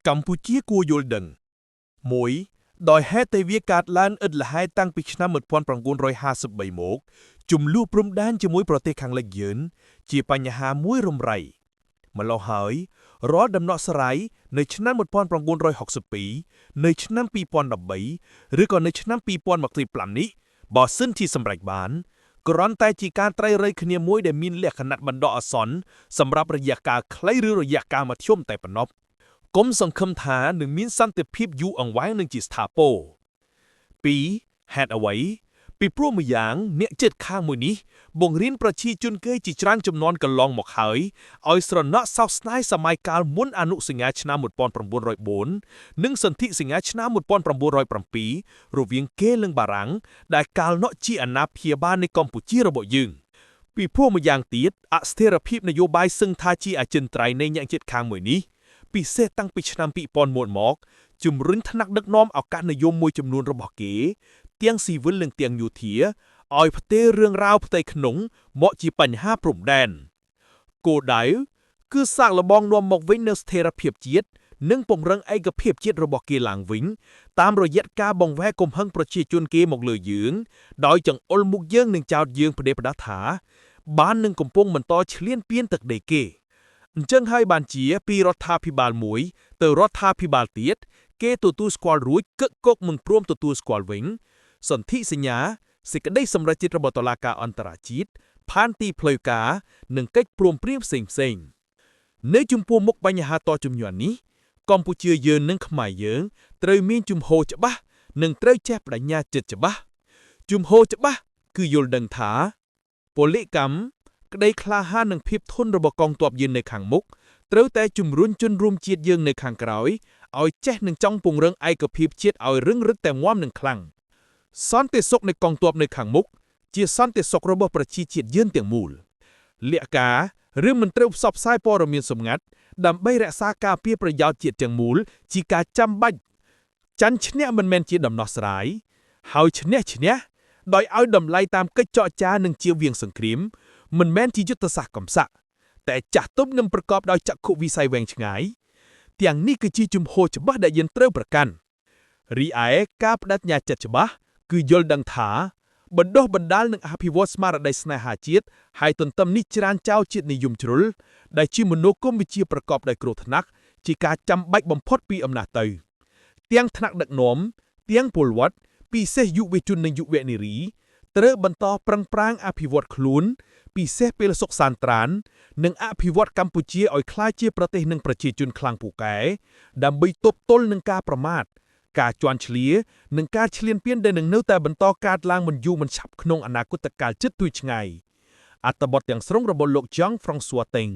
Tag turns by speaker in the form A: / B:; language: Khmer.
A: កម្ពុជាគួរយល់ដឹង1ដោយហេតុតែវាកើតឡើងឥតល្ហែលតាំងពីឆ្នាំ1953មកជំលោះព្រំដែនជាមួយប្រទេសខាងលិចយើងជាបញ្ហាមួយរំរៃម្ល៉េះហើយរាល់ដំណោះស្រាយនៅឆ្នាំ1962នៅឆ្នាំ2013ឬក៏នៅឆ្នាំ2025នេះបើសិនជាសម្រេចបានគ្រាន់តែជាការត្រីរៃគ្នាមួយដែលមានលក្ខណៈបណ្ដោះអាសន្នសម្រាប់រយៈកាលខ្លីឬរយៈកាលមធ្យមតែប៉ុណ្ណោះកុំសង្ឃឹមថានឹងមានសន្តិភាពយូរអង្វែងនឹងជាស្ថាពរ2ហេតុអ្វីពីព្រោះម្យ៉ាងអ្នកជិតខាងមួយនេះបង្រៀនប្រជាជនគេជាច្រើនចំនួនកន្លងមកហើយឲ្យស្រណក់សោកស្ដាយសម័យកាលមុនអនុសញ្ញាឆ្នាំ1904និងសន្ធិសញ្ញាឆ្នាំ1907រវាងគេនិងបារាំងដែលកាលនោះជាអាណាព្យាបាលនៃកម្ពុជារបស់យើងពីព្រោះម្យ៉ាងទៀតអស្ថិរភាពនយោបាយសឹងថាជាអចិន្ត្រៃយ៍នៃអ្នកជិតខាងមួយនេះពិសេសតាំងពីឆ្នាំ2001មកជំរុញថ្នាក់ដឹកនាំឱកាសនិយមមួយចំនួនរបស់គេទាំងស៊ីវិលនិងទាំងយោធាឲ្យផ្ទេររឿងរ៉ាវផ្ទៃក្នុងមកជាបញ្ហាព្រំដែនគោលដៅគឺសាកល្បងនាំមកវិញនូវស្ថិរភាពជាតិនិងពង្រឹងឯកភាពជាតិរបស់គេឡើងវិញតាមរយៈការបង្វែរកំហឹងប្រជាជនគេមកលើយើងដោយចង្អុលមុខយើងនឹងចោទយើងផ្ដេសផ្ដាសថាបាននឹងកំពុងបន្តឈ្លានពានទឹកដីគេអញ្ចឹងហើយបានជាពីរដ្ឋាភិបាលមួយទៅរដ្ឋាភិបាលទៀតគេទទួលស្គាល់រួចកឹកកុកមិនព្រមទទួលស្គាល់វិញសន្ធិសញ្ញាសេចក្តីសម្រេចចិត្តរបស់តុលាការអន្តរជាតិផានទីផ្លូវការនិងកិច្ចព្រមព្រៀងផ្សេងៗនៅចំពោះមុខបញ្ហាតជំនាន់នេះកម្ពុជាយើងនិងខ្មែរយើងត្រូវមានជំហរច្បាស់និងត្រូវចេះបដិញ្ញាចិត្តច្បាស់ជំហរច្បាស់គឺយល់ដឹងថាពលិកម្មក្តីក្លាហាននិងភាពធន់របស់កងទ័ពយើងនៅខាងមុខត្រូវតែជំរុញជនរួមជាតិយើងនៅខាងក្រោយឲ្យចេះនឹងចង់ពង្រឹងឯកភាពជាតិឲ្យរឹងរឹតតែមាំនិងខ្លាំងសន្តិសុខនៃកងទ័ពនៅខាងមុខជាសន្តិសុខរបស់ប្រជាជាតិយើងទាំងមូលលក្ខការឬមិនត្រូវផ្សព្វផ្សាយព័ត៌មានសម្ងាត់ដើម្បីរក្សាការពារប្រយោជន៍ជាតិទាំងមូលជាការចាំបាច់ចាញ់ឈ្នះមិនមែនជាដំណោះស្រាយហើយឈ្នះដោយឲ្យតម្លៃតាមកិច្ចចរចានិងជៀសវាងសង្គ្រាមមិនមែនជាយុទ្ធសាស្ត្រកំសត់តែចាស់ទុំនិងប្រកបដោយចក្ខុវិស័យវែងឆ្ងាយទាំងនេះគឺជាជំហរច្បាស់ដែលយើងត្រូវប្រកាន់រីឯការបដិញ្ញាចិត្តច្បាស់គឺយល់ដឹងថាបណ្ដុះបណ្ដាលនិងអភិវឌ្ឍស្មារតីស្នេហាជាតិហើយទន្ទឹមនេះច្រានចោលជាតិនិយមជ្រុលដែលជាមនោគមវិជ្ជាប្រកបដោយគ្រោះថ្នាក់ជាការចាំបាច់បំផុតពីអំណាចទៅទាំងថ្នាក់ដឹកនាំទាំងពលរដ្ឋពិសេសយុវជននិងយុវនារីត្រូវបន្តប្រឹងប្រែងអភិវឌ្ឍខ្លួនពិសេសពេលសុខសាន្តត្រាននិងអភិវឌ្ឍកម្ពុជាឲ្យក្លាយជាប្រទេសនិងប្រជាជនខ្លាំងពូកែដើម្បីទប់ទល់នឹងការប្រមាថការជន់ឈ្លានិងការឈ្លានពានដែលនឹងនៅតែបន្តកើតឡើងមិនយូរមិនឆាប់ក្នុងអនាគតកាលជិតទូចឆ្ងាយអត្ថបទទាំងស្រុងរបស់លោក Jean-François Teng